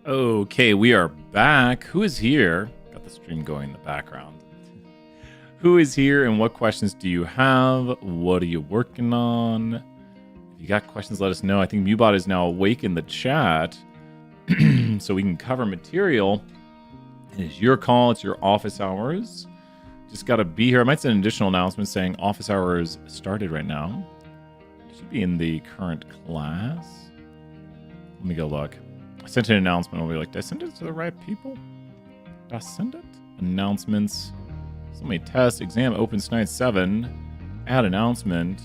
Okay, we are back. Who is here? Got the stream going in the background. Who is here and what questions do you have? What are you working on? If you got questions, let us know. I think Mubot is now awake in the chat so we can cover material. It is your call. It's your office hours. Just got to be here. I might send an additional announcement saying office hours started right now. Should be in the current class. Let me go look. I sent an announcement. I'll be like, did I send it to the right people? Did I send it? Announcements. So many tests. Exam opens tonight 7. Add announcement.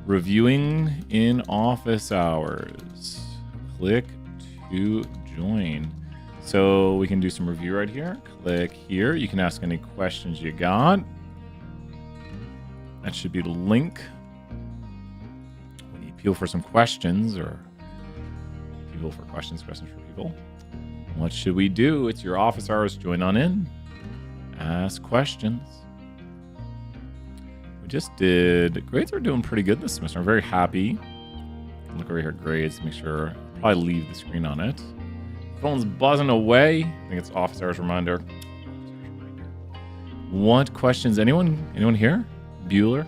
Reviewing in office hours. Click to join. So we can do some review right here. Click here. You can ask any questions you got. That should be the link. We need people for some questions or people for questions for people. What should we do? It's your office hours. Join on in. Ask questions. We just did... Grades are doing pretty good this semester. I'm very happy. Look over here, grades. Make sure... Probably leave the screen on it. Phone's buzzing away. I think it's office hours reminder. What questions? Anyone here? Bueller?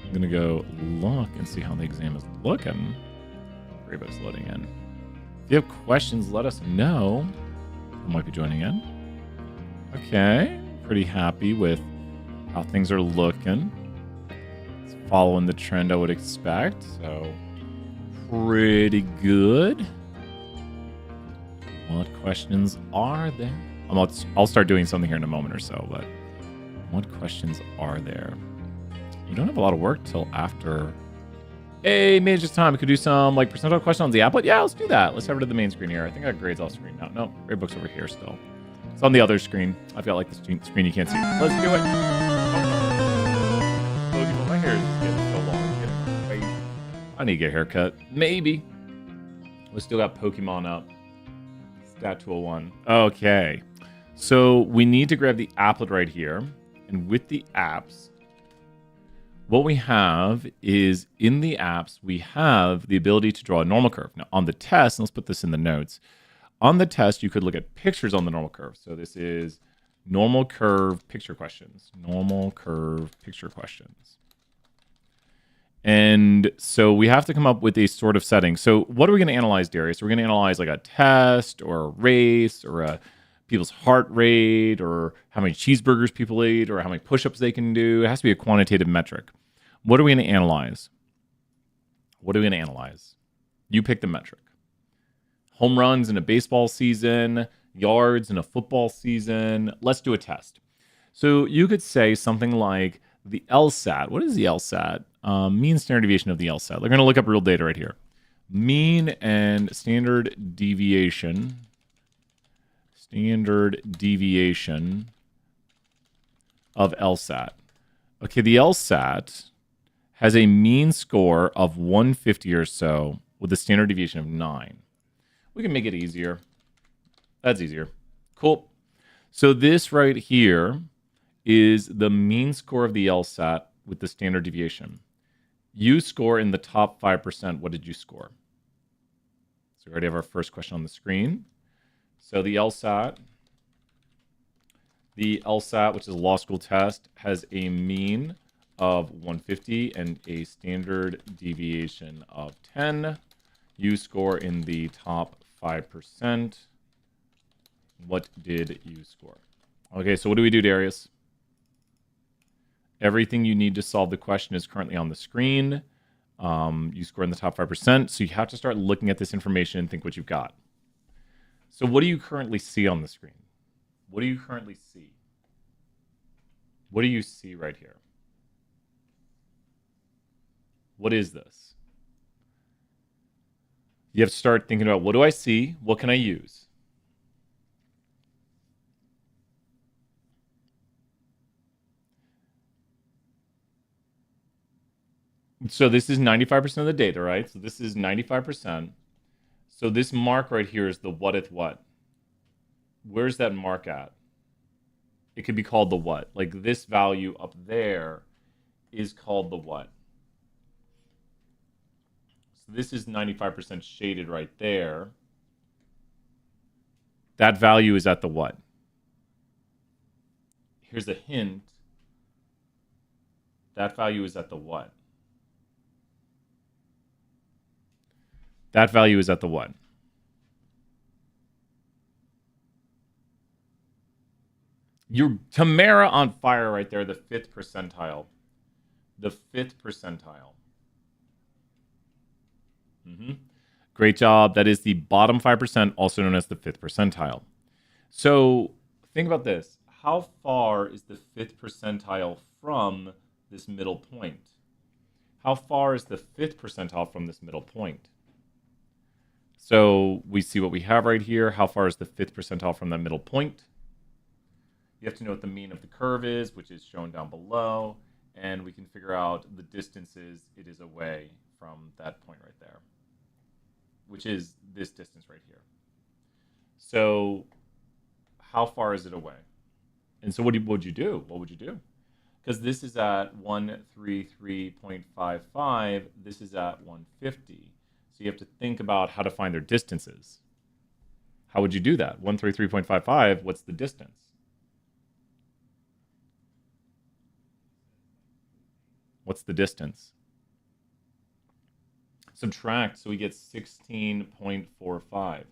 I'm going to go look and see how the exam is looking. Everybody's loading in. If you have questions, let us know. Who might be joining in. Okay. Pretty happy with how things are looking. It's following the trend I would expect. So, pretty good. What questions are there? I'll start doing something here in a moment or so, but what questions are there? You don't have a lot of work till after. Hey, maybe it's just time. We could do some like percentile questions on the applet. Yeah, let's do that. Let's head over to the main screen here. I think I got grades off screen now. No, grade book's over here still. It's on the other screen. I've got like the screen you can't see. Let's do it. Oh, my hair is getting so long. It's getting crazy. I need to get a haircut. Maybe. We still got Pokemon up. Stat 201. Okay. So we need to grab the applet right here. And with the apps, what we have is in the apps, we have the ability to draw a normal curve. Now, on the test, and let's put this in the notes. On the test, you could look at pictures on the normal curve. So this is normal curve picture questions. Normal curve picture questions. And so we have to come up with a sort of setting. So what are we going to analyze, Darius? We're going to analyze like a test or a race or people's heart rate or how many cheeseburgers people ate or how many push-ups they can do. It has to be a quantitative metric. What are we going to analyze? You pick the metric. Home runs in a baseball season, yards in a football season. Let's do a test. So you could say something like the LSAT. What is the LSAT? Mean standard deviation of the LSAT. They're going to look up real data right here. Mean and standard deviation. Standard deviation of LSAT. Okay, the LSAT has a mean score of 150 or so with a standard deviation of 9. We can make it easier. That's easier. Cool. So this right here is the mean score of the LSAT with the standard deviation. You score in the top 5%. What did you score? So we already have our first question on the screen. So the LSAT, which is a law school test, has a mean of 150 and a standard deviation of 10. You score in the top 5%. What did you score? Okay, so what do we do, Darius? Everything you need to solve the question is currently on the screen. You score in the top 5%, so you have to start looking at this information and think what you've got. So what do you currently see on the screen? What do you currently see? What do you see right here? What is this? You have to start thinking about, what do I see? What can I use? So this is 95% of the data, right? So this is 95%. So this mark right here is the what if what. Where's that mark at? It could be called the what. Like this value up there is called the what. So this is 95% shaded right there. That value is at the what? Here's a hint. That value is at the what? That value is at the what? You're Tamara on fire right there, the 5th percentile. The 5th percentile. Great job. That is the bottom 5%, also known as the 5th percentile. So think about this. How far is the 5th percentile from this middle point? How far is the 5th percentile from this middle point? So we see what we have right here. How far is the 5th percentile from that middle point? You have to know what the mean of the curve is, which is shown down below, and we can figure out the distances it is away from that point right there, which is this distance right here. So how far is it away? And so what would you do? What would you do? Because this is at 133.55, this is at 150. So you have to think about how to find their distances. How would you do that? 133.55, what's the distance? What's the distance? Subtract, so we get 16.45.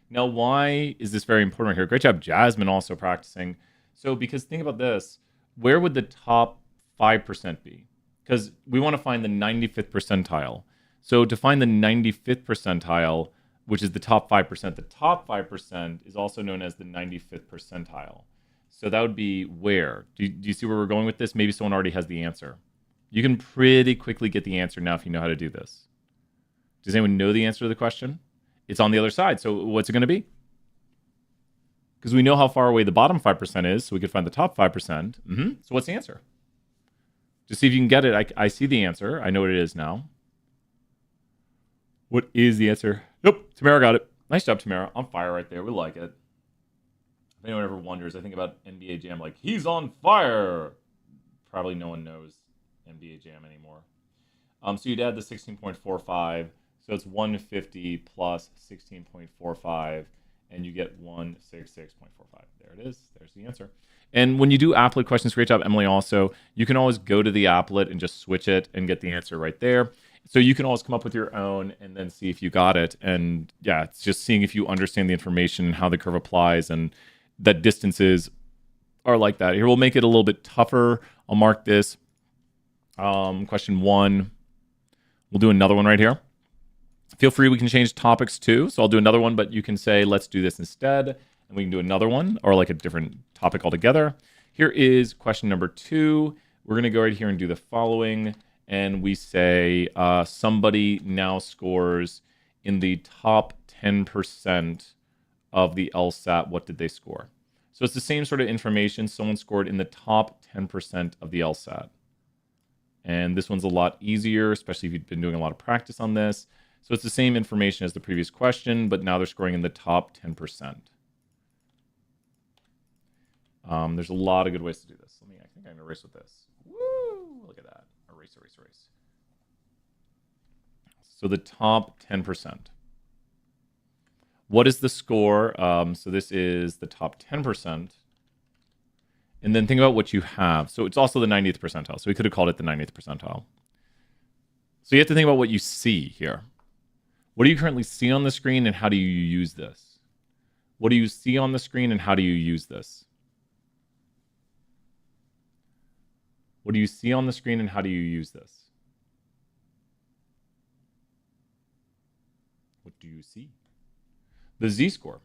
Now, why is this very important right here? Great job, Jasmine, also practicing. So, because think about this, where would the top 5% be? Because we want to find the 95th percentile. So, to find the 95th percentile, which is the top 5%, the top 5% is also known as the 95th percentile. So, that would be where? Do you see where we're going with this? Maybe someone already has the answer. You can pretty quickly get the answer now if you know how to do this. Does anyone know the answer to the question? It's on the other side. So what's it going to be? Because we know how far away the bottom 5% is, so we could find the top 5%. So what's the answer? Just see if you can get it. I see the answer. I know what it is now. What is the answer? Nope, Tamara got it. Nice job, Tamara. On fire right there. We like it. If anyone ever wonders, I think about NBA Jam like, he's on fire. Probably no one knows NBA Jam anymore. So you'd add the 16.45. So it's 150 plus 16.45, and you get 166.45. There it is. There's the answer. And when you do applet questions, great job, Emily, also, you can always go to the applet and just switch it and get the answer right there. So you can always come up with your own and then see if you got it. And yeah, it's just seeing if you understand the information and how the curve applies and that distances are like that. Here, we'll make it a little bit tougher. I'll mark this. Question 1. We'll do another one right here. Feel free, we can change topics too. So I'll do another one, but you can say, let's do this instead. And we can do another one or like a different topic altogether. Here is question number 2. We're going to go right here and do the following. And we say somebody now scores in the top 10% of the LSAT. What did they score? So it's the same sort of information. Someone scored in the top 10% of the LSAT. And this one's a lot easier, especially if you've been doing a lot of practice on this. So it's the same information as the previous question, but now they're scoring in the top 10%. There's a lot of good ways to do this. I think I'm going to erase with this. Woo! Look at that. Erase, erase, erase. So the top 10%. What is the score? So this is the top 10%. And then think about what you have. So it's also the 90th percentile. So we could have called it the 90th percentile. So you have to think about what you see here. What do you currently see on the screen and how do you use this? What do you see on the screen and how do you use this? What do you see on the screen and how do you use this? What do you see? The z-score.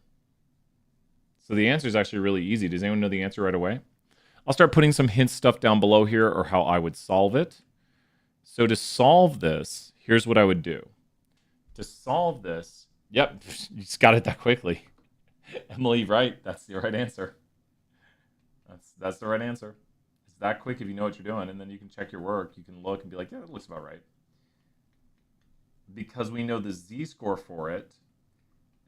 So the answer is actually really easy. Does anyone know the answer right away? I'll start putting some hint stuff down below here or how I would solve it. So to solve this, here's what I would do. To solve this, yep, you just got it that quickly. Emily, right, that's the right answer. That's the right answer. It's that quick if you know what you're doing, and then you can check your work. You can look and be like, yeah, that looks about right. Because we know the z-score for it,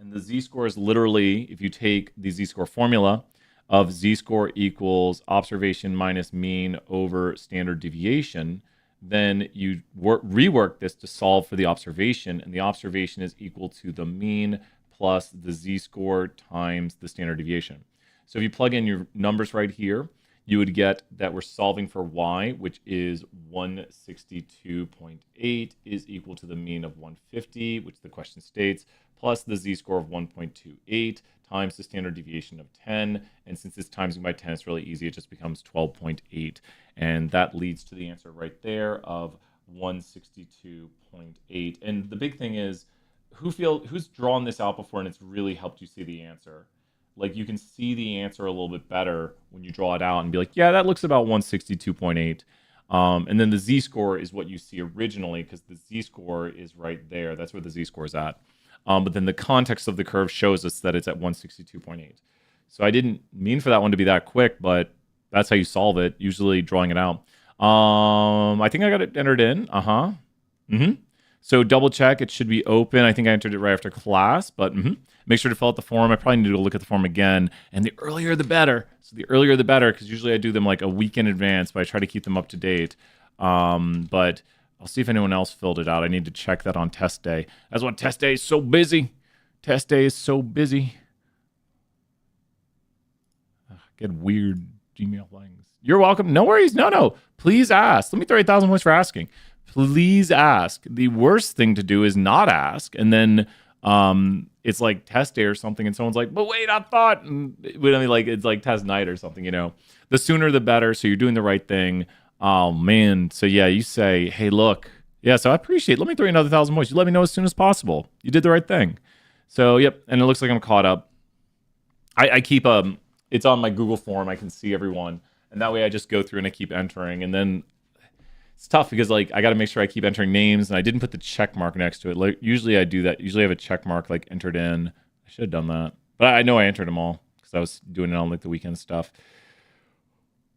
and the z-score is literally, if you take the z-score formula of z-score equals observation minus mean over standard deviation, then you rework this to solve for the observation, and the observation is equal to the mean plus the z-score times the standard deviation. So if you plug in your numbers right here, you would get that we're solving for y, which is 162.8 is equal to the mean of 150, which the question states, plus the z-score of 1.28 times the standard deviation of 10. And since it's timesing by 10, it's really easy. It just becomes 12.8. And that leads to the answer right there of 162.8. And the big thing is, who's drawn this out before and it's really helped you see the answer? Like, you can see the answer a little bit better when you draw it out and be like, yeah, that looks about 162.8. And then the z-score is what you see originally, because the z-score is right there. That's where the z-score is at. But then the context of the curve shows us that it's at 162.8. So I didn't mean for that one to be that quick, but that's how you solve it, usually drawing it out. I think I got it entered in. So double check, it should be open. I think I entered it right after class, but make sure to fill out the form. I probably need to look at the form again. And the earlier the better. So the earlier the better, because usually I do them like a week in advance, but I try to keep them up to date. But I'll see if anyone else filled it out. I need to check that on test day. That's why test day is so busy. Test day is so busy. Get weird Gmail things. You're welcome. No worries. No. Please ask. Let me throw 8,000 points for asking. Please ask. The worst thing to do is not ask. And then it's like test day or something. And someone's like, but wait, I thought. And it's like test night or something, The sooner the better. So you're doing the right thing. Oh, man. So, yeah, you say, hey, look. Yeah, so I appreciate it. Let me throw you another 1,000 points. You let me know as soon as possible. You did the right thing. So, yep. And it looks like I'm caught up. I keep it's on my Google form. I can see everyone. And that way I just go through and I keep entering. And then it's tough because, I got to make sure I keep entering names. And I didn't put the check mark next to it. Like, usually I do that. Usually I have a check mark, entered in. I should have done that. But I know I entered them all because I was doing it on, the weekend stuff.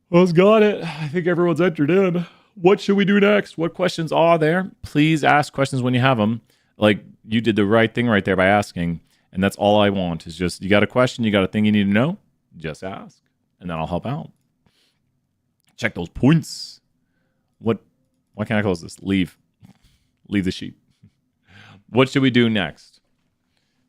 Well, got it. I think everyone's entered in. What should we do next? What questions are there? Please ask questions when you have them. You did the right thing right there by asking. And that's all I want is just, you got a question, you got a thing you need to know, just ask. And then I'll help out. Check those points. Why can't I close this? Leave the sheet. What should we do next?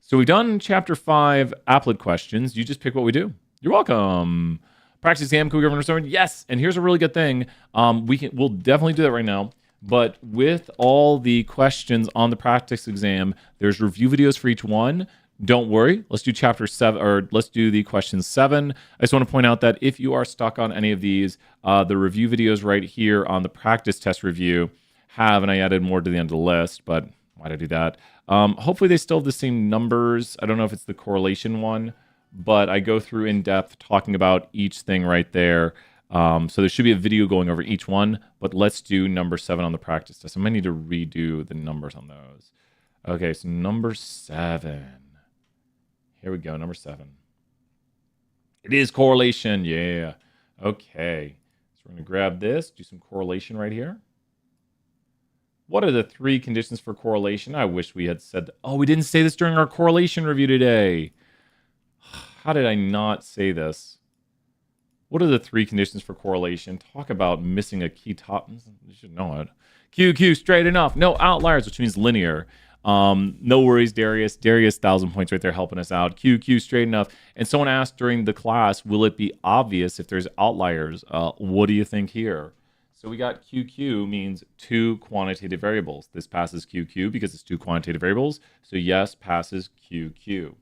So we've done chapter 5 applet questions. You just pick what we do. You're welcome. Practice exam, can we go over? Yes. And here's a really good thing. We'll definitely do that right now. But with all the questions on the practice exam, there's review videos for each one. Don't worry. Let's do chapter 7, or let's do the question 7. I just want to point out that if you are stuck on any of these, the review videos right here on the practice test review and I added more to the end of the list, but why'd I do that? Hopefully they still have the same numbers. I don't know if it's the correlation one, but I go through in depth talking about each thing right there. So there should be a video going over each one, but let's do number 7 on the practice test. I might need to redo the numbers on those. Okay, so number 7. Here we go, number 7. It is correlation, yeah. Okay, so we're going to grab this, do some correlation right here. What are the 3 conditions for correlation? I wish we had said that. Oh, we didn't say this during our correlation review today. How did I not say this? What are the 3 conditions for correlation? Talk about missing a key top. You should know it. QQ, straight enough. No outliers, which means linear. No worries, Darius. Darius, 1,000 points right there helping us out. QQ, straight enough. And someone asked during the class, will it be obvious if there's outliers? What do you think here? So we got QQ means 2 quantitative variables. This passes QQ because it's 2 quantitative variables. So yes, passes QQ.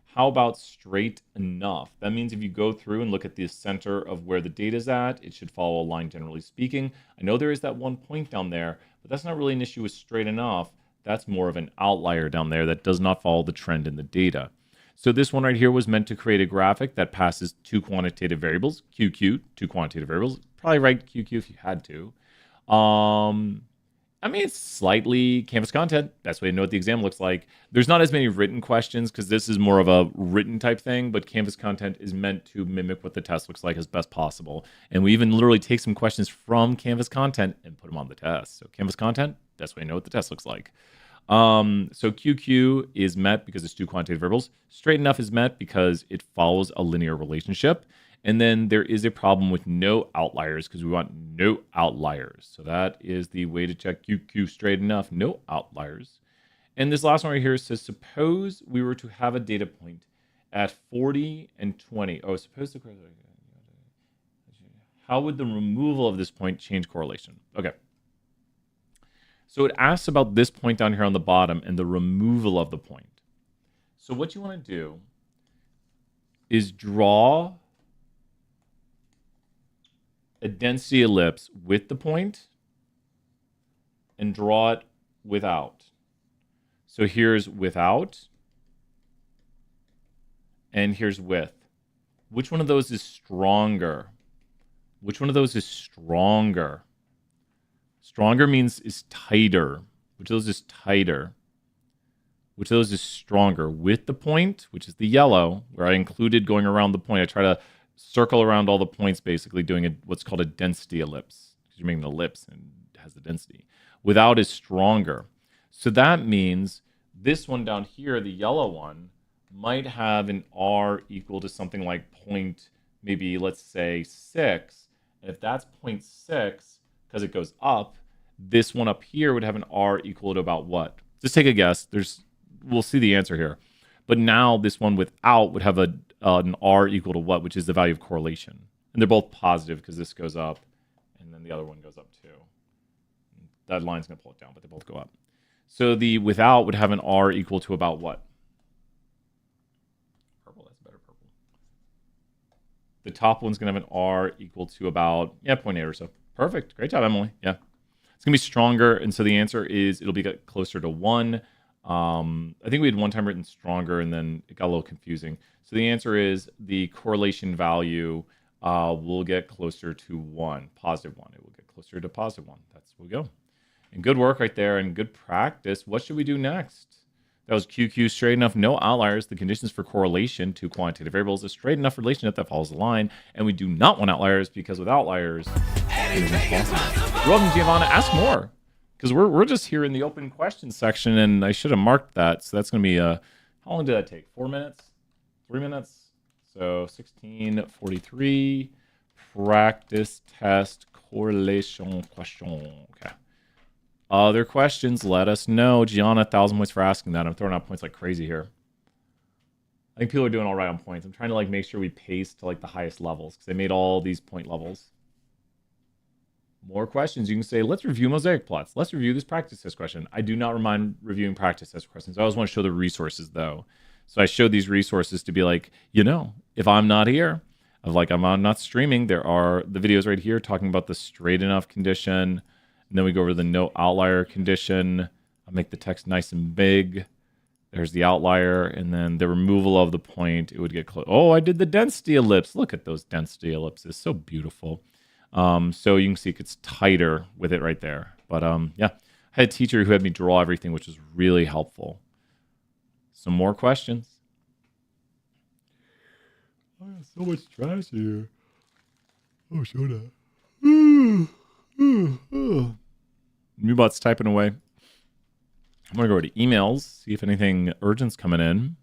How about straight enough? That means if you go through and look at the center of where the data is at, it should follow a line generally speaking. I know there is that one point down there, but that's not really an issue with straight enough. That's more of an outlier down there that does not follow the trend in the data. So this one right here was meant to create a graphic that passes 2 quantitative variables, QQ, 2 quantitative variables. Probably write QQ if you had to. It's slightly Canvas content. Best way to know what the exam looks like. There's not as many written questions because this is more of a written type thing, but Canvas content is meant to mimic what the test looks like as best possible. And we even literally take some questions from Canvas content and put them on the test. So Canvas content, best way to know what the test looks like. So QQ is met because it's 2 quantitative variables. Straight enough is met because it follows a linear relationship. And then there is a problem with no outliers because we want no outliers. So that is the way to check QQ straight enough, no outliers. And this last one right here says, suppose we were to have a data point at 40 and 20. Oh, suppose the... How would the removal of this point change correlation? Okay. So it asks about this point down here on the bottom and the removal of the point. So what you want to do is draw a density ellipse with the point and draw it without. So here's without and here's with. Which one of those is stronger? Which one of those is stronger? Stronger means is tighter. Which of those is tighter? Which of those is stronger? With the point, which is the yellow, where I included going around the point. I try to circle around all the points, basically doing what's called a density ellipse. Because you're making an ellipse and it has the density. Without is stronger. So that means this one down here, the yellow one, might have an R equal to something like point, maybe let's say 6. And if that's 0.6, because it goes up, this one up here would have an R equal to about what? Just take a guess. We'll see the answer here. But now this one without would have an R equal to what, which is the value of correlation. And they're both positive because this goes up and then the other one goes up too. That line's going to pull it down, but they both go up. So the without would have an R equal to about what? Purple, that's better purple. The top one's going to have an R equal to about, 0.8 or so. Perfect. Great job, Emily. Yeah. It's going to be stronger. And so the answer is it'll be closer to 1. I think we had one time written stronger and then it got a little confusing. So the answer is the correlation value will get closer to 1, positive 1. It will get closer to positive 1. That's where we go. And good work right there and good practice. What should we do next? That was QQ straight enough, no outliers. The conditions for correlation to quantitative variables is straight enough relationship that follows the line. And we do not want outliers because with outliers, it is impossible. You're welcome, Giovanna. Ask more. Because we're just here in the open question section, and I should have marked that. So that's going to be, how long did that take? 4 minutes? 3 minutes? So 16:43, practice test correlation question. Okay. Other questions, let us know. Gianna, 1,000 points for asking that. I'm throwing out points like crazy here. I think people are doing all right on points. I'm trying to make sure we pace to the highest levels because they made all these point levels. More questions. You can say, let's review mosaic plots. Let's review this practice test question. I do not mind reviewing practice test questions. I always want to show the resources, though. So I showed these resources to be if I'm not here, I'm not streaming, there are the videos right here talking about the straight enough condition. And then we go over the no outlier condition. I'll make the text nice and big. There's the outlier. And then the removal of the point, it would get close. Oh, I did the density ellipse. Look at those density ellipses. So beautiful. So you can see it gets tighter with it right there. But yeah, I had a teacher who had me draw everything, which was really helpful. Some more questions. I have so much trash here. Oh, show that. Mubot's typing away. I'm going to go to emails, see if anything urgent's coming in.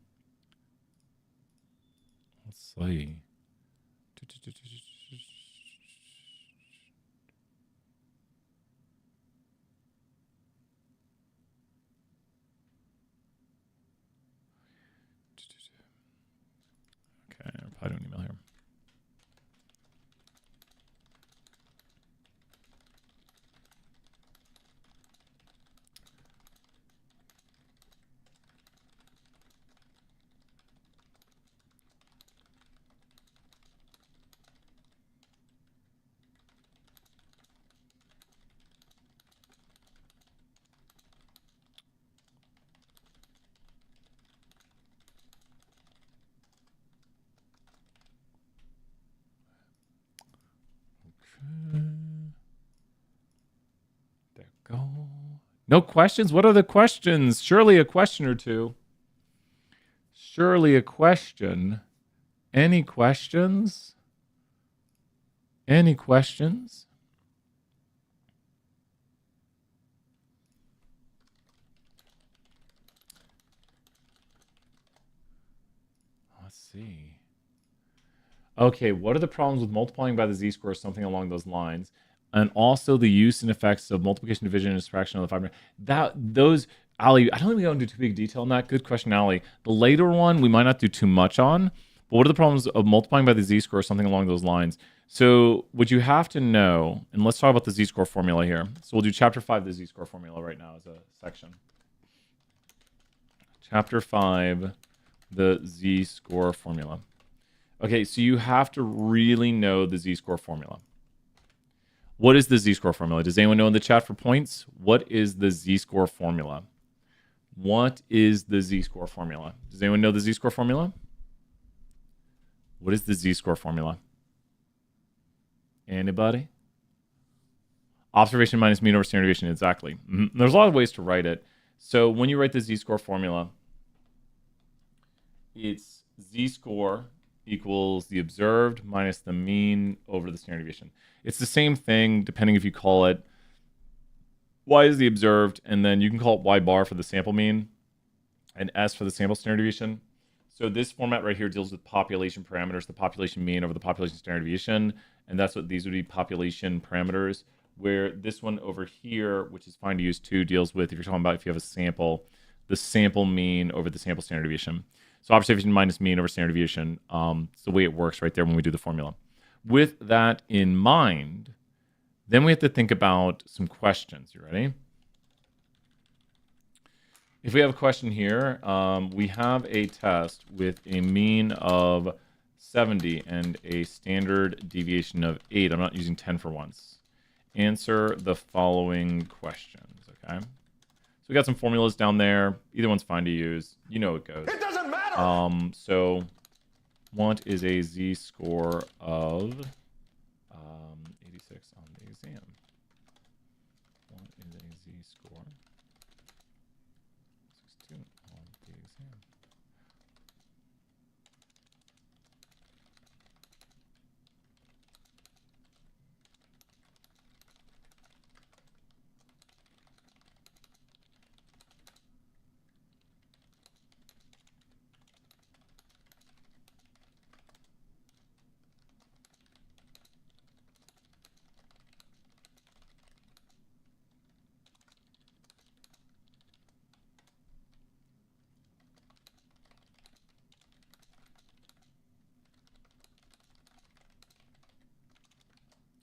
Let's see. Okay, I'll probably do an email here. There we go. No questions? What are the questions? Surely a question or two. Surely a question. Any questions? Any questions? Let's see. Okay, what are the problems with multiplying by the z-score or something along those lines? And also the use and effects of multiplication, division, and subtraction of the 5. Those, Ali, I don't think we go into too big detail on that. Good question, Ali. The later one, we might not do too much on. But what are the problems of multiplying by the z-score or something along those lines? So what you have to know, and let's talk about the z-score formula here. So we'll do chapter 5, the z-score formula right now as a section. Chapter 5, the z-score formula. Okay, so you have to really know the z-score formula. What is the z-score formula? Does anyone know in the chat for points? What is the z-score formula? What is the z-score formula? Does anyone know the z-score formula? What is the z-score formula? Anybody? Observation minus mean over standard deviation, exactly. There's a lot of ways to write it. So when you write the z-score formula, it's z-score equals the observed minus the mean over the standard deviation. It's the same thing depending if you call it y is the observed, and then you can call it y bar for the sample mean, and s for the sample standard deviation. So this format right here deals with population parameters, the population mean over the population standard deviation, and that's what these would be population parameters, where this one over here, which is fine to use too, deals with, if you're talking about if you have a sample, the sample mean over the sample standard deviation. So observation minus mean over standard deviation. It's the way it works right there when we do the formula. With that in mind, then we have to think about some questions. You ready? If we have a question here, we have a test with a mean of 70 and a standard deviation of 8. I'm not using 10 for once. Answer the following questions, okay? So we got some formulas down there. Either one's fine to use. You know it goes. It doesn't matter. So what is a z-score of 86 on the exam? What is a z-score? 62 on the exam.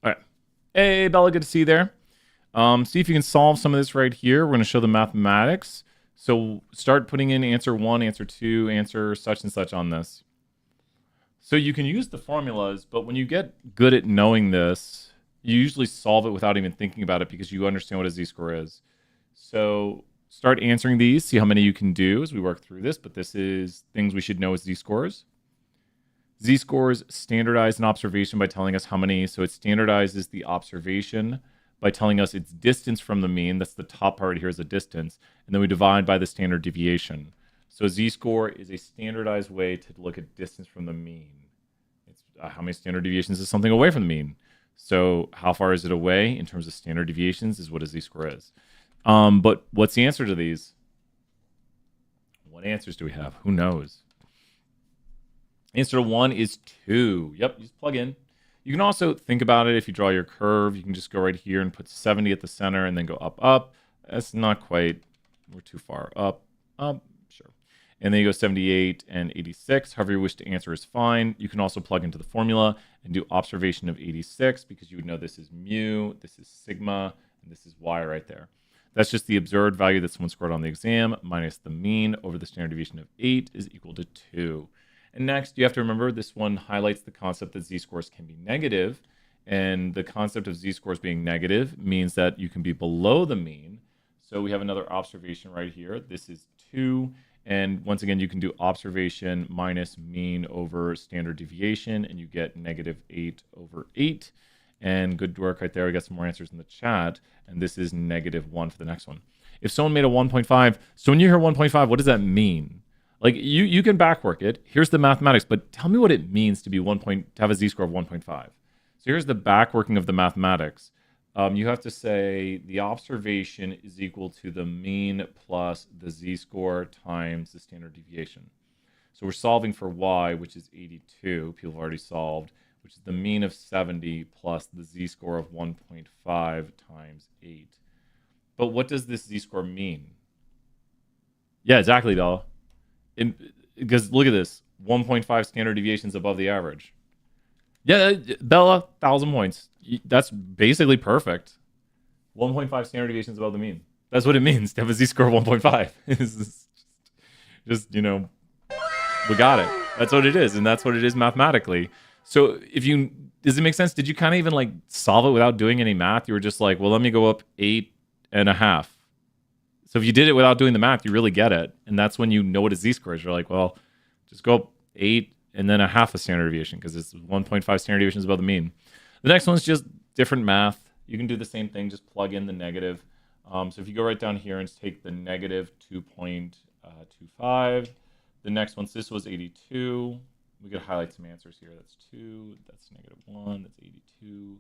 All right. Hey, Bella, good to see you there. See if you can solve some of this right here. We're going to show the mathematics. So start putting in answer 1, answer 2, answer such and such on this. So you can use the formulas, but when you get good at knowing this, you usually solve it without even thinking about it because you understand what a z-score is. So start answering these, see how many you can do as we work through this, but this is things we should know as z-scores. Z-scores standardize an observation by telling us how many. So it standardizes the observation by telling us its distance from the mean. That's the top part here is a distance. And then we divide by the standard deviation. So z-score is a standardized way to look at distance from the mean. It's how many standard deviations is something away from the mean. So how far is it away in terms of standard deviations is what a z-score is. But what's the answer to these? What answers do we have? Who knows? Answer to 1 is 2. Yep, you just plug in. You can also think about it if you draw your curve. You can just go right here and put 70 at the center and then go up, up. That's not quite, we're too far. Up, up, sure. And then you go 78 and 86. However you wish to answer is fine. You can also plug into the formula and do observation of 86 because you would know this is mu, this is sigma, and this is y right there. That's just the observed value that someone scored on the exam minus the mean over the standard deviation of 8 is equal to 2. And next, you have to remember this one highlights the concept that z-scores can be negative. And the concept of z-scores being negative means that you can be below the mean. So we have another observation right here. This is 2. And once again, you can do observation minus mean over standard deviation, and you get negative 8 over 8. And good work right there. We got some more answers in the chat. And this is negative 1 for the next one. If someone made a 1.5, so when you hear 1.5, what does that mean? Like you can backwork it. Here's the mathematics, but tell me what it means to be to have a z-score of 1.5. So here's the backworking of the mathematics. You have to say the observation is equal to the mean plus the z-score times the standard deviation. So we're solving for y, which is 82. People have already solved, which is the mean of 70 plus the z-score of 1.5 times 8. But what does this z-score mean? Yeah, exactly, Bella. Because look at this. 1.5 standard deviations above the average. Yeah, Bella, 1,000 points. That's basically perfect. 1.5 standard deviations above the mean. That's what it means to have a z-score of 1.5. just, you know, we got it. That's what it is, and that's what it is mathematically. So does it make sense? Did you kind of even like solve it without doing any math? You were just like, well, let me go up 8.5. So if you did it without doing the math, you really get it. And that's when you know what a z-score is. You're like, well, just go up 8 and then a half a standard deviation because it's 1.5 standard deviations above the mean. The next one's just different math. You can do the same thing, just plug in the negative. So if you go right down here and take the negative 2.25, the next one, so this was 82. We could highlight some answers here. That's 2, that's negative 1, that's 82.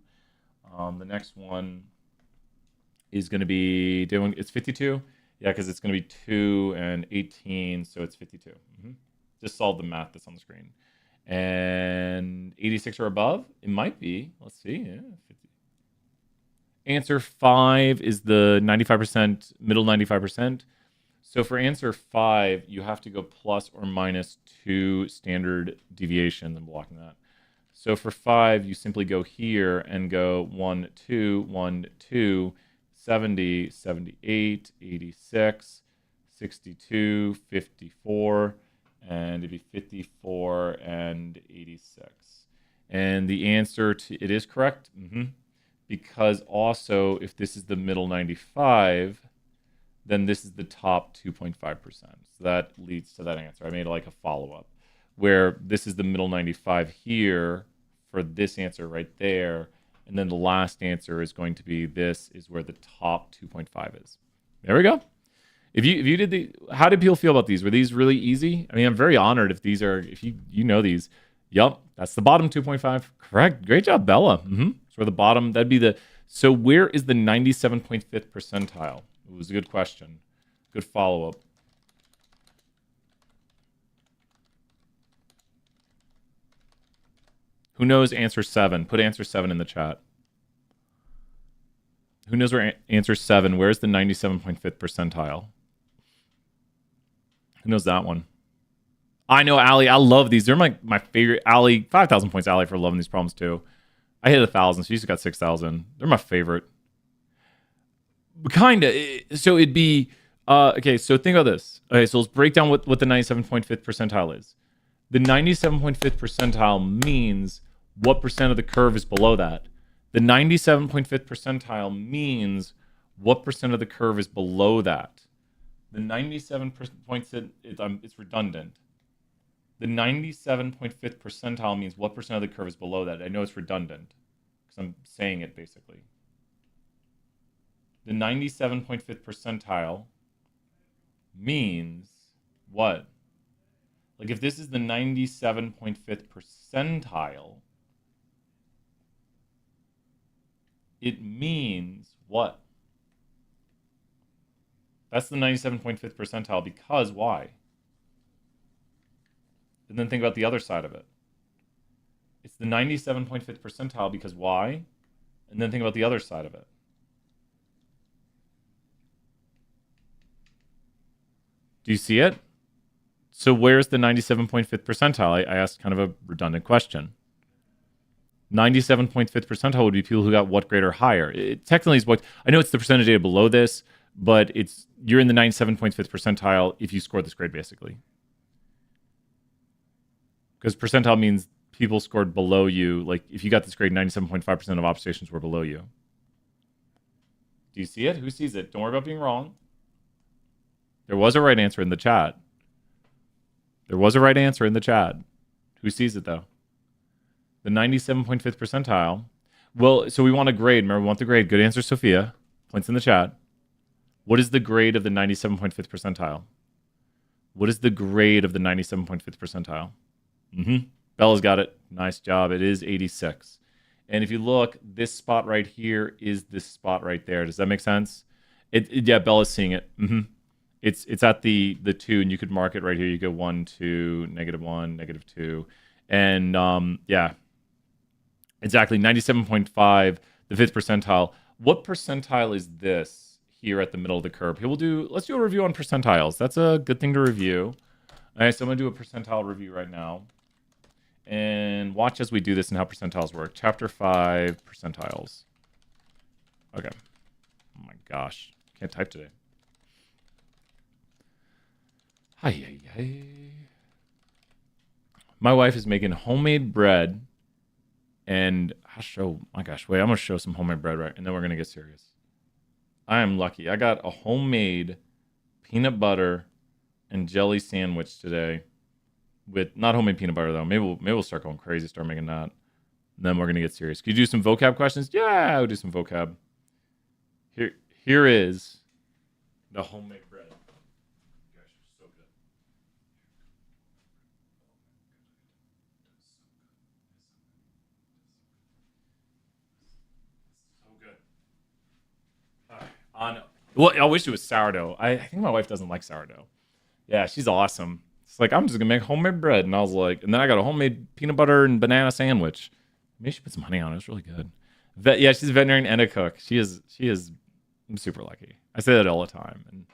The next one is going to be, it's 52. Yeah, because it's going to be 2 and 18, so it's 52. Just solve the math that's on the screen. And 86 or above? It might be. Let's see. Yeah, 50. Answer 5 is the 95%, middle 95%. So for answer 5, you have to go plus or minus 2 standard deviations. I'm blocking that. So for 5, you simply go here and go 1, 2, 1, 2, 70, 78, 86, 62, 54, and it'd be 54 and 86. And the answer to it is correct. Because also, if this is the middle 95, then this is the top 2.5%. So that leads to that answer. I made like a follow-up where this is the middle 95 here for this answer right there. And then the last answer is going to be this is where the top 2.5 is. There we go. If you did how did people feel about these? Were these really easy? I mean, I'm very honored if you know these. Yup, that's the bottom 2.5. Correct. Great job, Bella. So the bottom, so where is the 97.5th percentile? It was a good question. Good follow-up. Who knows answer 7? Put answer 7 in the chat. Who knows where answer 7? Where's the 97.5th percentile? Who knows that one? I know, Allie. I love these. They're my favorite. Allie, 5,000 points, Allie, for loving these problems too. I hit 1,000. She's got 6,000. They're my favorite. Kinda. So it'd be okay. So think about this. Okay, so let's break down what the 97.5th percentile is. The 97.5th percentile means what percent of the curve is below that. The 97.5th percentile means what percent of the curve is below that. The 97 points it's redundant. The 97.5th percentile means what percent of the curve is below that. I know it's redundant because I'm saying it basically. The 97.5th percentile means what? Like if this is the 97.5th percentile, it means what? That's the 97.5th percentile because why? And then think about the other side of it. It's the 97.5th percentile because why? And then think about the other side of it. Do you see it? So where's the 97.5th percentile? I asked kind of a redundant question. 97.5th percentile would be people who got what grade or higher. It technically is what, I know it's the percentage data below this, but you're in the 97.5th percentile if you scored this grade basically. Because percentile means people scored below you. Like if you got this grade, 97.5% of observations were below you. Do you see it? Who sees it? Don't worry about being wrong. There was a right answer in the chat. There was a right answer in the chat. Who sees it though? The 97.5th percentile. Well, so we want a grade. Remember, we want the grade. Good answer, Sophia. Points in the chat. What is the grade of the 97.5th percentile? What is the grade of the 97.5th percentile? Bella's got it. Nice job. It is 86. And if you look, this spot right here is this spot right there. Does that make sense? Yeah, Bella's seeing it. It's at the 2, and you could mark it right here. You go 1, 2, -1, -2, and yeah, exactly 97.5, the 5th percentile. What percentile is this here at the middle of the curve? Here let's do a review on percentiles. That's a good thing to review. All right, so I'm gonna do a percentile review right now, and watch as we do this and how percentiles work. Chapter 5, percentiles. Okay. Oh my gosh, can't type today. Hi. My wife is making homemade bread, and my gosh, wait, I'm gonna show some homemade bread right, and then we're gonna get serious. I am lucky. I got a homemade peanut butter and jelly sandwich today. With not homemade peanut butter though. Maybe we'll start going crazy, start making that. And then we're gonna get serious. Can you do some vocab questions? Yeah, we'll do some vocab. Here is the homemade bread. Gosh, so good. So good. Well, I wish it was sourdough. I think my wife doesn't like sourdough. Yeah, she's awesome. It's like, I'm just gonna make homemade bread, and I was like, and then I got a homemade peanut butter and banana sandwich. Maybe she put some honey on it. It's really good. Yeah, she's a veterinarian and a cook. She is. I'm super lucky. I say that all the time, and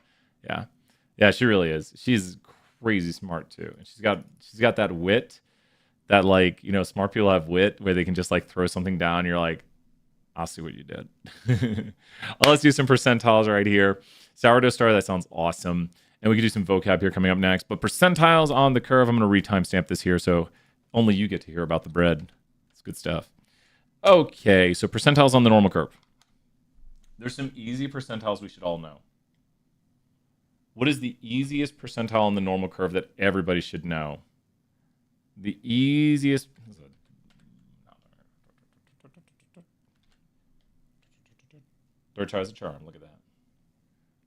yeah, she really is. She's crazy smart too, and she's got that wit that, like, smart people have wit where they can just like throw something down. And you're like, I'll see what you did. Let's do some percentiles right here. Sourdough starter, that sounds awesome. And we could do some vocab here coming up next. But percentiles on the curve, I'm going to re-timestamp this here so only you get to hear about the bread. It's good stuff. Okay, so percentiles on the normal curve. There's some easy percentiles we should all know. What is the easiest percentile on the normal curve that everybody should know? The easiest... Third tries a charm. Look at that.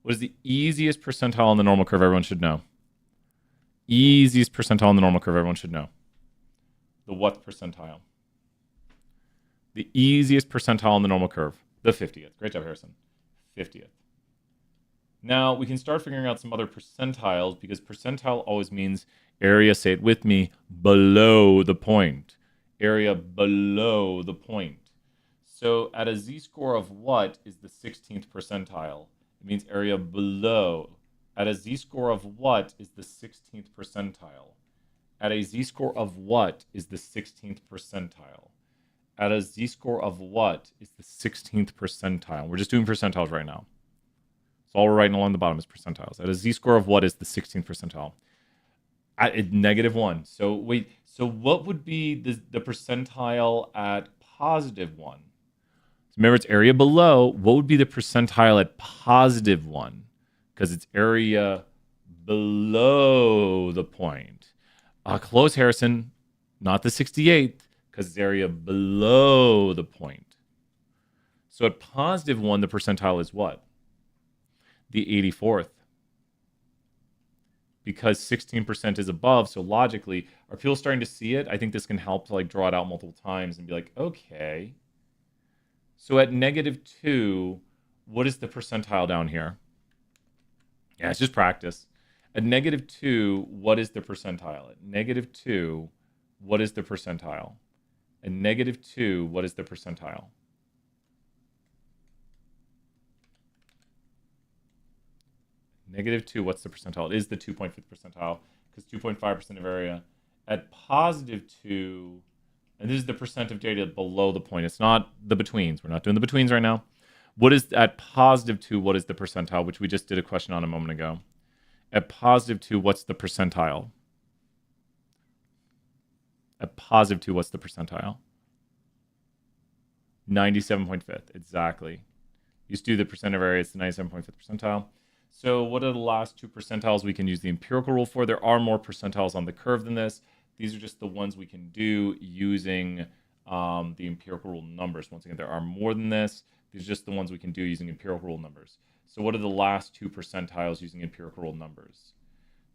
What is the easiest percentile on the normal curve everyone should know? Easiest percentile on the normal curve everyone should know. The what percentile? The easiest percentile on the normal curve. The 50th. Great job, Harrison. 50th. Now, we can start figuring out some other percentiles because percentile always means area, say it with me, below the point. Area below the point. So at a z-score of what is the 16th percentile? It means area below. At a z-score of what is the 16th percentile? At a z-score of what is the 16th percentile? At a z-score of what is the 16th percentile? We're just doing percentiles right now. So all we're writing along the bottom is percentiles. At a z-score of what is the 16th percentile? At -1. So wait, so what would be the percentile at +1? So remember, it's area below. What would be the percentile at +1? Because it's area below the point. Close, Harrison. Not the 68th, because it's area below the point. So at +1, the percentile is what? The 84th. Because 16% is above, so logically, are people starting to see it? I think this can help to like draw it out multiple times and be like, okay. So at -2, what is the percentile down here? Yeah, it's just practice. At -2, what is the percentile? At -2, what is the percentile? At -2, what is the percentile? -2, what's the percentile? It is the 2.5th percentile, because 2.5% of area. At +2, and this is the percent of data below the point. It's not the betweens. We're not doing the betweens right now. What is at +2, what is the percentile, which we just did a question on a moment ago. At +2, what's the percentile? At +2, what's the percentile? 97.5th, exactly. You just do the percent of area, it's the 97.5th percentile. So what are the last two percentiles we can use the empirical rule for? There are more percentiles on the curve than this. These are just the ones we can do using the empirical rule numbers. Once again, there are more than this. These are just the ones we can do using empirical rule numbers. So what are the last two percentiles using empirical rule numbers?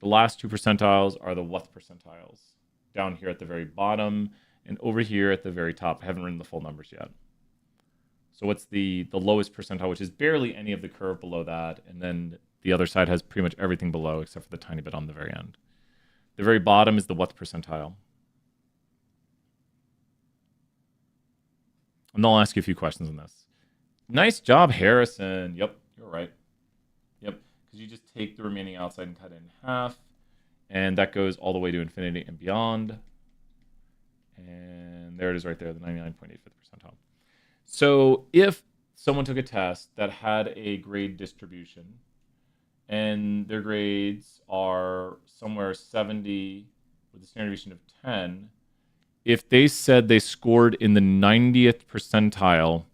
The last two percentiles are the what percentiles, down here at the very bottom and over here at the very top. I haven't written the full numbers yet. So what's the lowest percentile, which is barely any of the curve below that, and then The other side has pretty much everything below except for the tiny bit on the very end. The very bottom is the what percentile. And they'll ask you a few questions on this. Nice job, Harrison. Yep, you're right. Yep, because you just take the remaining outside and cut it in half. And that goes all the way to infinity and beyond. And there it is right there, the 99.85th percentile. So if someone took a test that had a grade distribution and their grades are somewhere 70 with a standard deviation of 10, if they said they scored in the 90th percentile,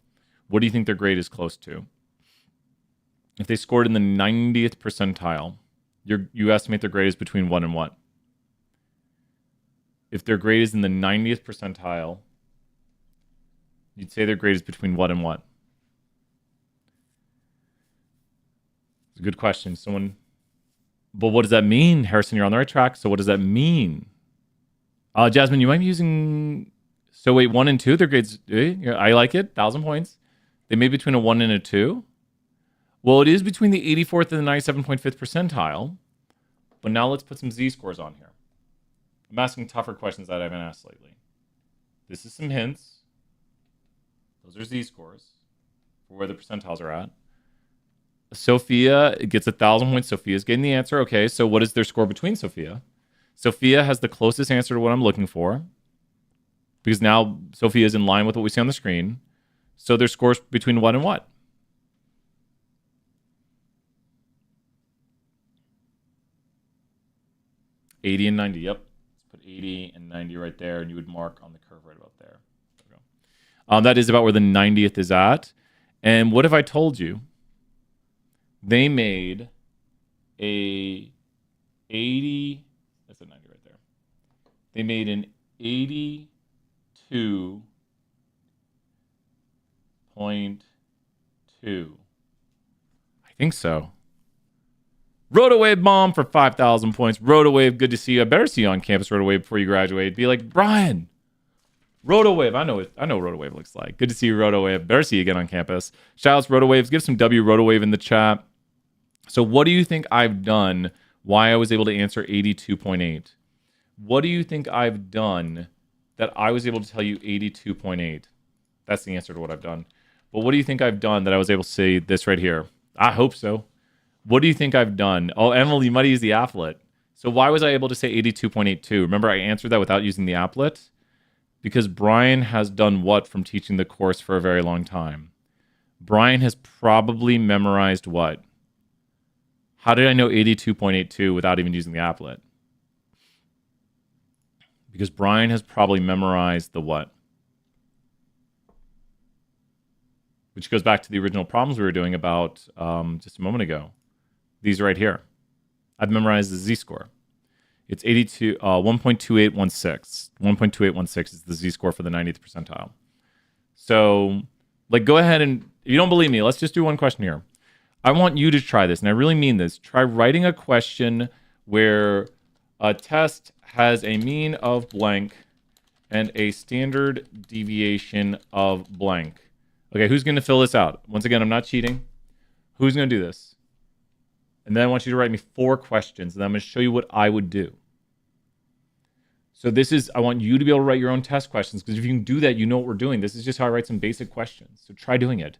what do you think their grade is close to? If they scored in the 90th percentile, you estimate their grade is between what and what? If their grade is in the 90th percentile, you'd say their grade is between what and what? It's a good question. But what does that mean? Harrison, you're on the right track. So what does that mean? Jasmine, you might be using... So wait, 1 and 2, their grades... I like it. 1,000 points. They made between a 1 and a 2. Well, it is between the 84th and the 97.5th percentile. But now let's put some z-scores on here. I'm asking tougher questions that I haven't asked lately. This is some hints. Those are z-scores for where the percentiles are at. Sophia gets 1,000 points. Sophia's getting the answer. Okay, so what is their score between Sophia? Sophia has the closest answer to what I'm looking for, because now Sophia is in line with what we see on the screen. So their scores between what and what? $80 and $90. Yep. Let's put $80 and $90 right there, and you would mark on the curve right about there. There we go. That is about where the 90th is at. And what if I told you they made a 80... That's a 90 right there. They made an 82.2. I think so. Rotowave Mom for 5,000 points. Rotowave, good to see you. I better see you on campus, Rotowave, before you graduate. Be like, Brian, Rotowave. I know what Rotowave looks like. Good to see you, Rotowave. Better see you again on campus. Shoutouts, Rotowaves. Give some W Rotowave in the chat. So what do you think I've done? Why I was able to answer 82.8? What do you think I've done that I was able to tell you 82.8? That's the answer to what I've done. But what do you think I've done that I was able to say this right here? I hope so. What do you think I've done? Oh, Emily, you might use the applet. So why was I able to say 82.82? Remember, I answered that without using the applet? Because Brian has done what from teaching the course for a very long time? Brian has probably memorized what? How did I know 82.82 without even using the applet? Because Brian has probably memorized the what? Which goes back to the original problems we were doing about just a moment ago. These right here. I've memorized the z-score. It's 1.2816. 1.2816 is the z-score for the 90th percentile. So, go ahead and, if you don't believe me, let's just do one question here. I want you to try this, and I really mean this. Try writing a question where a test has a mean of blank and a standard deviation of blank. Okay, who's going to fill this out? Once again, I'm not cheating. Who's going to do this? And then I want you to write me 4 questions, and I'm going to show you what I would do. So I want you to be able to write your own test questions, because if you can do that, you know what we're doing. This is just how I write some basic questions. So try doing it.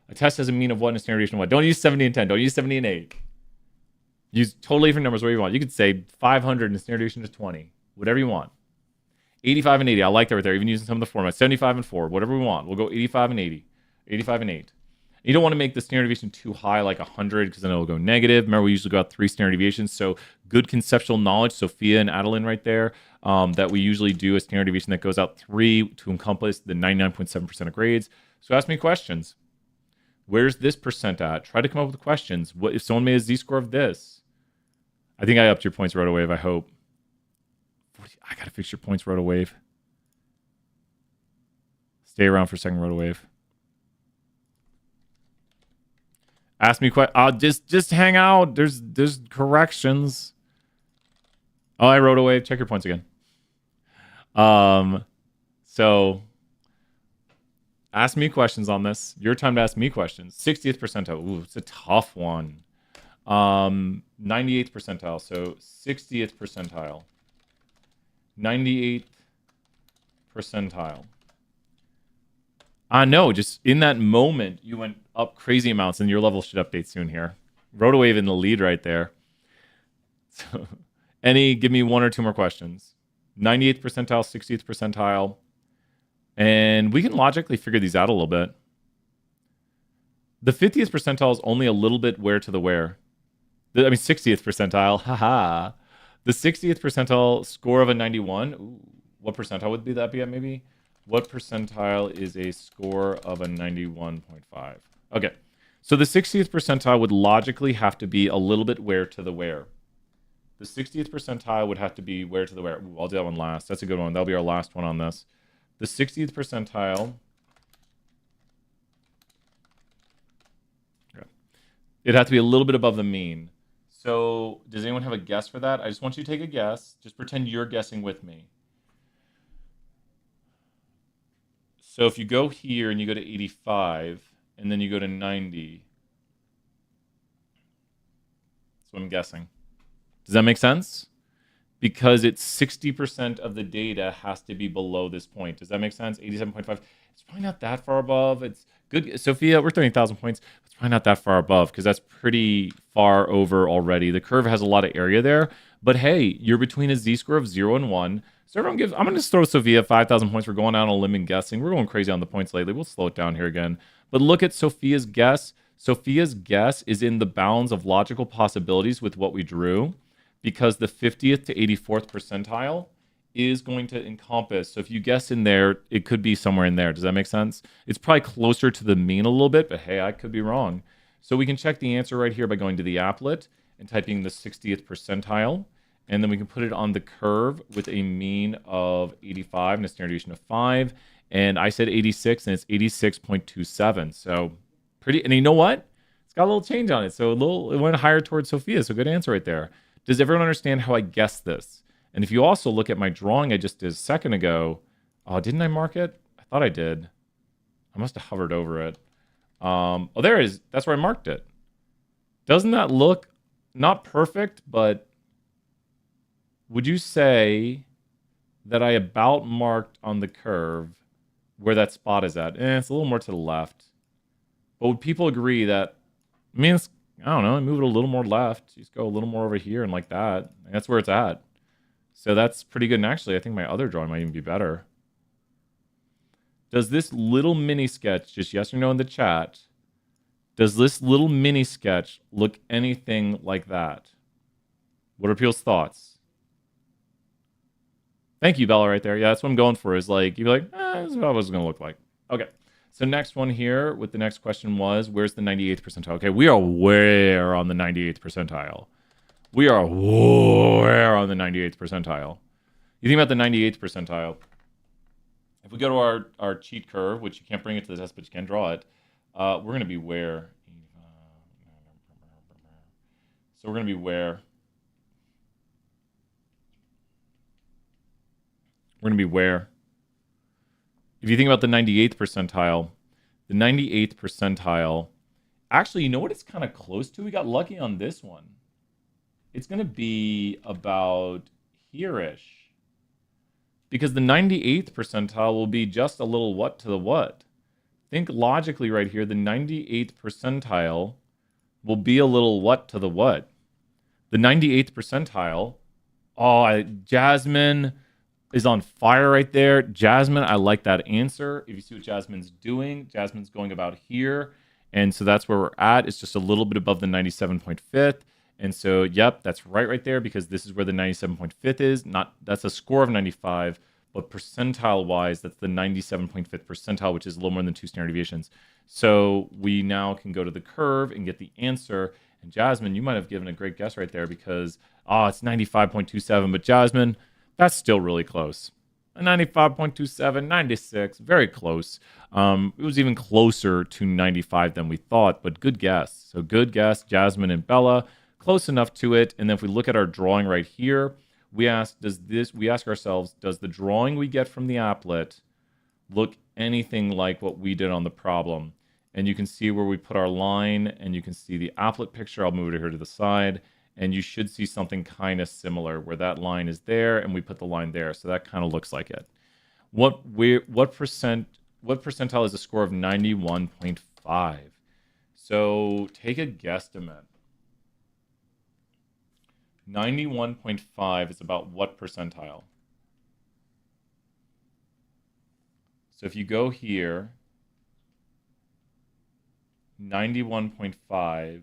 A test has a mean of what and a standard deviation of what. Don't use 70 and 10. Don't use 70 and 8. Use totally different numbers, whatever you want. You could say 500 and a standard deviation is 20. Whatever you want. 85 and 80. I like that right there, even using some of the formats. 75 and 4. Whatever we want. We'll go 85 and 80. 85 and 8. You don't want to make the standard deviation too high, like 100, because then it'll go negative. Remember, we usually go out 3 standard deviations. So good conceptual knowledge, Sophia and Adeline right there, that we usually do a standard deviation that goes out 3 to encompass the 99.7% of grades. So ask me questions. Where's this percent at? Try to come up with questions. What if someone made a z-score of this? I think I upped your points, Rotowave, I hope. I got to fix your points, Rotowave. Stay around for a second, Rotowave. Ask me questions. Just hang out. There's corrections. Oh, I wrote away. Check your points again. So ask me questions on this. Your time to ask me questions. 60th percentile. Ooh, it's a tough one. 98th percentile, so 60th percentile. 98th percentile. No, just in that moment, you went up crazy amounts, and your level should update soon here. Rotowave in the lead right there. So, give me one or two more questions. 98th percentile, 60th percentile. And we can logically figure these out a little bit. The 50th percentile is only a little bit where to the where. 60th percentile, haha. The 60th percentile score of a 91. Ooh, what percentile would that be at maybe? What percentile is a score of a 91.5? Okay, so the 60th percentile would logically have to be a little bit where to the where. The 60th percentile would have to be where to the where. Ooh, I'll do that one last. That's a good one. That'll be our last one on this. The 60th percentile. Okay. It'd have to be a little bit above the mean. So does anyone have a guess for that? I just want you to take a guess. Just pretend you're guessing with me. So if you go here and you go to 85, and then you go to 90, that's what I'm guessing. Does that make sense? Because it's 60% of the data has to be below this point. Does that make sense? 87.5. It's probably not that far above. It's good. Sophia, we're 30,000 points. It's probably not that far above because that's pretty far over already. The curve has a lot of area there. But hey, you're between a z-score of 0 and 1. So everyone gives, I'm going to throw Sophia 5,000 points. We're going out on a limb and guessing. We're going crazy on the points lately. We'll slow it down here again. But look at Sophia's guess. Sophia's guess is in the bounds of logical possibilities with what we drew, because the 50th to 84th percentile is going to encompass. So if you guess in there, it could be somewhere in there. Does that make sense? It's probably closer to the mean a little bit, but hey, I could be wrong. So we can check the answer right here by going to the applet and typing the 60th percentile. And then we can put it on the curve with a mean of 85 and a standard deviation of 5. And I said 86, and it's 86.27. So pretty, and you know what? It's got a little change on it. So it went higher towards Sophia. So good answer right there. Does everyone understand how I guessed this? And if you also look at my drawing I just did a second ago, oh, didn't I mark it? I thought I did. I must have hovered over it. Oh, there it is. That's where I marked it. Doesn't that look not perfect, but would you say that I about marked on the curve where that spot is at? It's a little more to the left. But would people agree that, I mean, it's, I don't know, move it a little more left. Just go a little more over here and like that. And that's where it's at. So that's pretty good. And actually, I think my other drawing might even be better. Does this little mini sketch, just yes or no in the chat, does this little mini sketch look anything like that? What are people's thoughts? Thank you, Bella, right there. Yeah, that's what I'm going for, is like, you'd be like, this is what it was going to look like. Okay. So next one here with the next question was, where's the 98th percentile? Okay, we are where on the 98th percentile? We are where on the 98th percentile? You think about the 98th percentile. If we go to our cheat curve, which you can't bring it to the test, but you can draw it, we're going to be where? So we're going to be where? We're going to be where? If you think about the 98th percentile, the 98th percentile, actually, you know what it's kind of close to? We got lucky on this one. It's going to be about here-ish. Because the 98th percentile will be just a little what to the what. Think logically right here. The 98th percentile will be a little what to the what. The 98th percentile, Jasmine is on fire right there. Jasmine, I like that answer. If you see what Jasmine's doing, Jasmine's going about here. And so that's where we're at. It's just a little bit above the 97.5th. And so, yep, that's right there, because this is where the 97.5th is. That's a score of 95, but percentile-wise, that's the 97.5th percentile, which is a little more than 2 standard deviations. So we now can go to the curve and get the answer. And Jasmine, you might have given a great guess right there, because, it's 95.27. But Jasmine, that's still really close. 95.27, 96, very close. It was even closer to 95 than we thought, but good guess. So good guess, Jasmine and Bella, close enough to it. And then if we look at our drawing right here, we ask ourselves, does the drawing we get from the applet look anything like what we did on the problem? and you can see where we put our line, and you can see the applet picture. I'll move it here to the side, and you should see something kind of similar where that line is there, and we put the line there. So that kind of looks like it. What percentile is a score of 91.5? So take a guesstimate. 91.5 is about what percentile? So if you go here, 91.5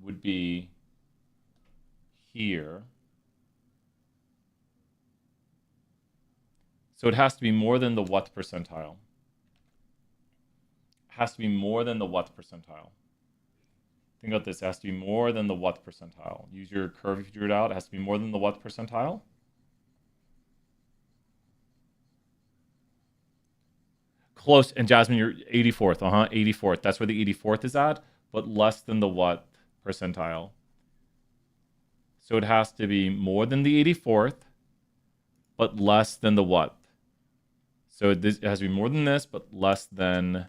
would be here. So it has to be more than the what percentile. It has to be more than the what percentile. Think about this. It has to be more than the what percentile. Use your curve if you drew it out. It has to be more than the what percentile. Close. And Jasmine, you're 84th. 84th. That's where the 84th is at, but less than the what percentile. So it has to be more than the 84th, but less than the what. So it has to be more than this, but less than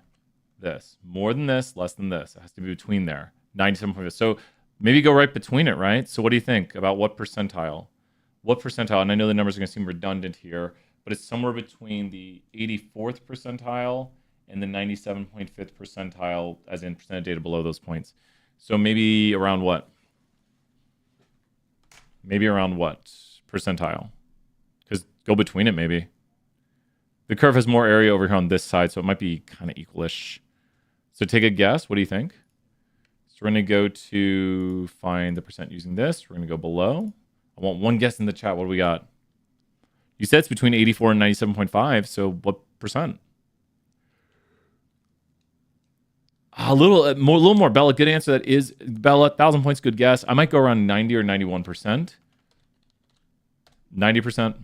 this. More than this, less than this. It has to be between there. 97.5. So maybe go right between it, right? So what do you think about what percentile? What percentile? And I know the numbers are going to seem redundant here, but it's somewhere between the 84th percentile and the 97.5th percentile, as in percent of data below those points. So maybe around what? Maybe around what percentile? Because go between it, maybe. The curve has more area over here on this side, so it might be kind of equalish. So take a guess. What do you think? So we're going to go to find the percent using this. We're going to go below. I want one guess in the chat. What do we got? You said it's between 84 and 97.5, so what percent? A little more. Bella, good answer. That is, Bella, 1,000 points, good guess. I might go around 90 or 91%. 90%.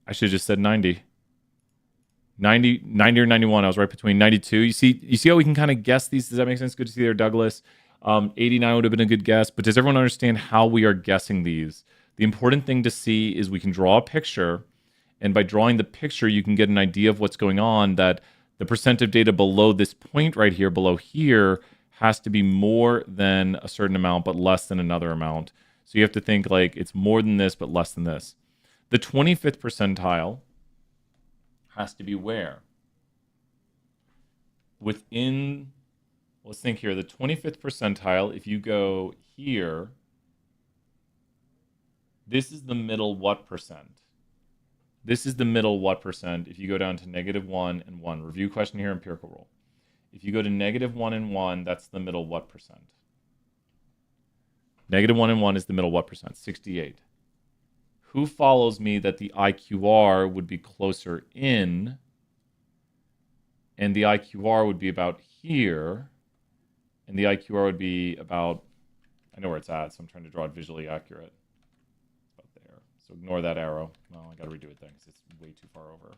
I should have just said 90. 90 or 91. I was right between 92. You see how we can kind of guess these? Does that make sense? Good to see there, Douglas. 89 would have been a good guess. But does everyone understand how we are guessing these? The important thing to see is we can draw a picture. And by drawing the picture, you can get an idea of what's going on, that the percent of data below this point right here, below here, has to be more than a certain amount, but less than another amount. So you have to think like it's more than this, but less than this. The 25th percentile has to be where? Within, let's think here, the 25th percentile, if you go here, this is the middle what percent? This is the middle what percent if you go down to -1 and 1. Review question here, empirical rule. If you go to -1 and 1, that's the middle what percent? -1 and 1 is the middle what percent? 68. Who follows me that the IQR would be closer in, and the IQR would be about here, and the IQR would be about, I know where it's at, so I'm trying to draw it visually accurate. It's about there. So ignore that arrow. Well, I got to redo it then because it's way too far over.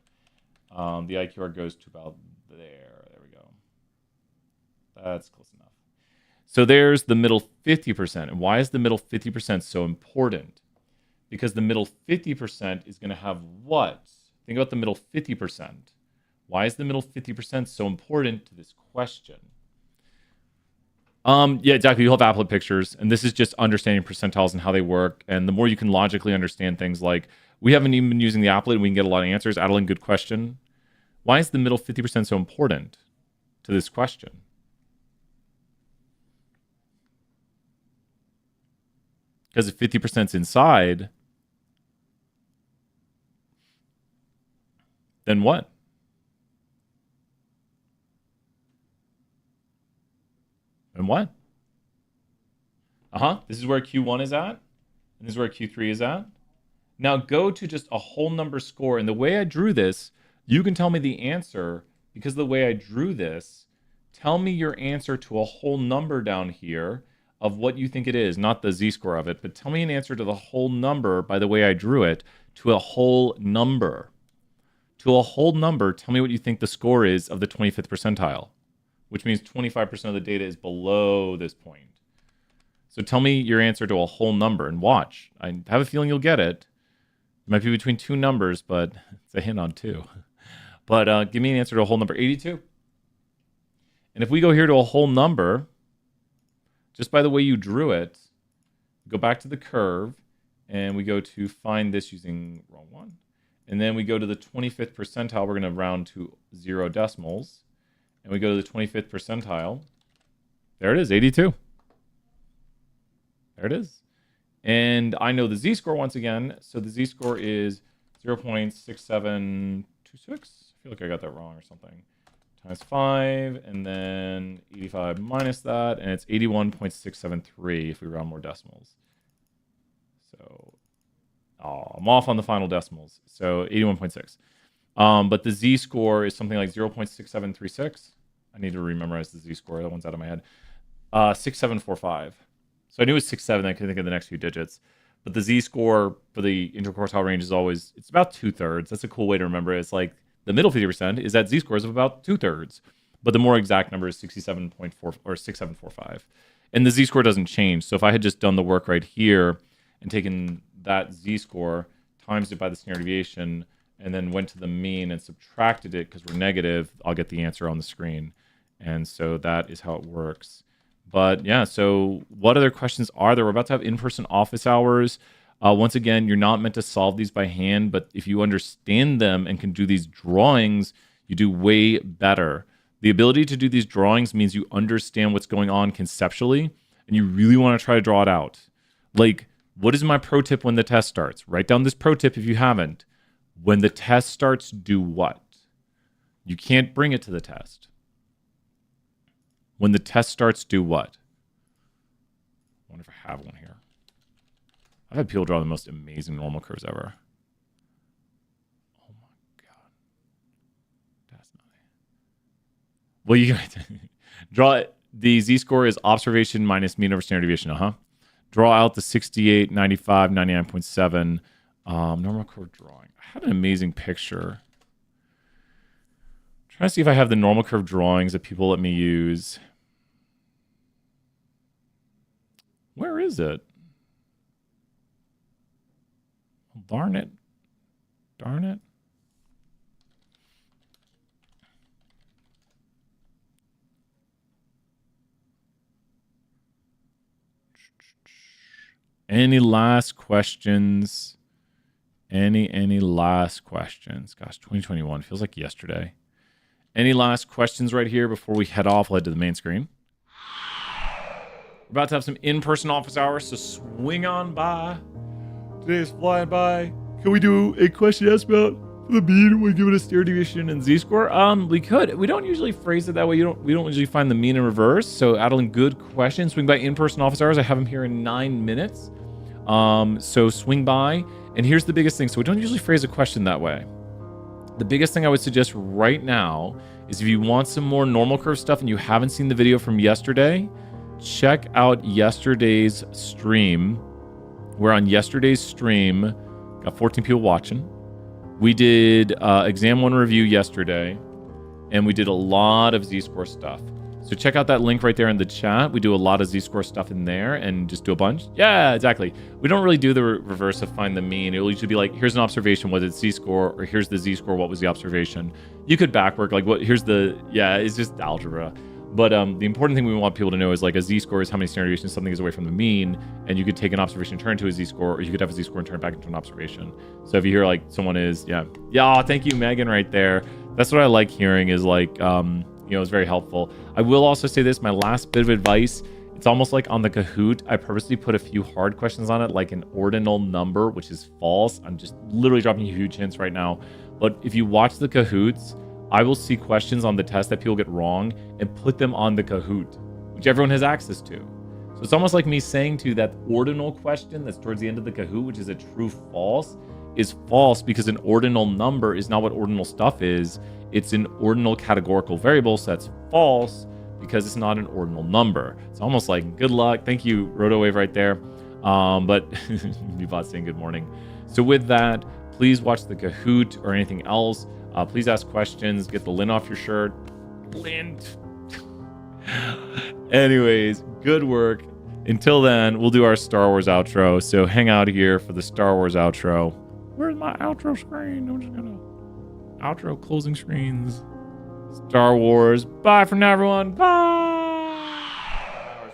The IQR goes to about there. There we go. That's close enough. So there's the middle 50%. And why is the middle 50% so important? Because the middle 50% is going to have what? Think about the middle 50%. Why is the middle 50% so important to this question? Yeah, exactly. You'll have applet pictures, and this is just understanding percentiles and how they work. And the more you can logically understand things like, we haven't even been using the applet, and we can get a lot of answers. Adeline, good question. Why is the middle 50% so important to this question? Because if 50% is inside, then what? And what? This is where Q1 is at. And this is where Q3 is at. Now go to just a whole number score. And the way I drew this, you can tell me the answer because of the way I drew this. Tell me your answer to a whole number down here of what you think it is, not the z-score of it, but tell me an answer to the whole number by the way I drew it, to a whole number. To a whole number, tell me what you think the score is of the 25th percentile, which means 25% of the data is below this point. So tell me your answer to a whole number and watch. I have a feeling you'll get it. It might be between two numbers, but it's a hint on two. But give me an answer to a whole number. 82. And if we go here to a whole number, just by the way you drew it, go back to the curve, and we go to find this using wrong one. And then we go to the 25th percentile. We're going to round to 0 decimals. And we go to the 25th percentile. There it is, 82. There it is. And I know the z-score once again. So the z-score is 0.6726. I feel like I got that wrong or something. Times 5, and then 85 minus that, and it's 81.673 if we round more decimals. So, I'm off on the final decimals. So 81.6. But the z-score is something like 0.6736. I need to rememorize the z-score. That one's out of my head. 6745. So I knew it was 67. I couldn't think of the next few digits. But the z-score for the interquartile range is always, it's about 2/3. That's a cool way to remember it. It's like the middle 50% is that z-scores of about 2/3. But the more exact number is 67.4 or 6745. And the z-score doesn't change. So if I had just done the work right here and taken that z-score, times it by the standard deviation, and then went to the mean and subtracted it because we're negative, I'll get the answer on the screen. And so that is how it works. But yeah, so what other questions are there? We're about to have in-person office hours. Once again, you're not meant to solve these by hand, but if you understand them and can do these drawings, you do way better. The ability to do these drawings means you understand what's going on conceptually, and you really want to try to draw it out. Like, what is my pro tip when the test starts? Write down this pro tip if you haven't. When the test starts, do what? You can't bring it to the test. When the test starts, do what? I wonder if I have one here. I've had people draw the most amazing normal curves ever. Oh my God. That's not it. Well, you guys draw it. The z-score is observation minus mean over standard deviation. Draw out the 68, 95, 99.7 normal curve drawing. I have an amazing picture. I'm trying to see if I have the normal curve drawings that people let me use. Where is it? Darn it. Darn it. Any last questions? Any last questions? Gosh, 2021 feels like yesterday. Any last questions right here before we head off? We'll head to the main screen. We're about to have some in-person office hours, so swing on by. Today's flying by. Can we do a question asked about the mean when given a standard deviation and z-score? We could. We don't usually phrase it that way. We don't usually find the mean in reverse. So Adeline, good question. Swing by in-person office hours. I have them here in 9 minutes. So swing by. And here's the biggest thing. So we don't usually phrase a question that way. The biggest thing I would suggest right now is if you want some more normal curve stuff and you haven't seen the video from yesterday, check out yesterday's stream. We're on yesterday's stream. Got 14 people watching. We did exam 1 review yesterday, and we did a lot of z-score stuff. So check out that link right there in the chat. We do a lot of z-score stuff in there and just do a bunch. Yeah, exactly. We don't really do the reverse of find the mean. It'll usually be like, here's an observation, was it z-score? Or here's the z-score, what was the observation? You could backwork, like, what? Here's the, yeah, it's just algebra. But the important thing we want people to know is like a z-score is how many standard deviations something is away from the mean, and you could take an observation and turn it to a z-score, or you could have a z-score and turn it back into an observation. So if you hear like someone is, yeah, thank you, Megan, right there. That's what I like hearing is like, it's very helpful. I will also say this, my last bit of advice, it's almost like on the Kahoot, I purposely put a few hard questions on it, like an ordinal number, which is false. I'm just literally dropping you huge hints right now. But if you watch the Kahoots, I will see questions on the test that people get wrong and put them on the Kahoot, which everyone has access to. So it's almost like me saying to you that ordinal question that's towards the end of the Kahoot, which is a true false, is false because an ordinal number is not what ordinal stuff is. It's an ordinal categorical variable, so that's false because it's not an ordinal number. It's almost like, good luck. Thank you, RotoWave right there. But Bebot saying good morning. So with that, please watch the Kahoot or anything else. Please ask questions. Get the lint off your shirt. Lint. Anyways, good work. Until then, we'll do our Star Wars outro. So hang out here for the Star Wars outro. Where's my outro screen? I'm just gonna outro closing screens. Star Wars. Bye for now, everyone. Bye.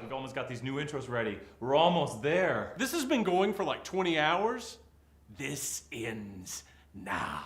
We've almost got these new intros ready. We're almost there. This has been going for like 20 hours. This ends now.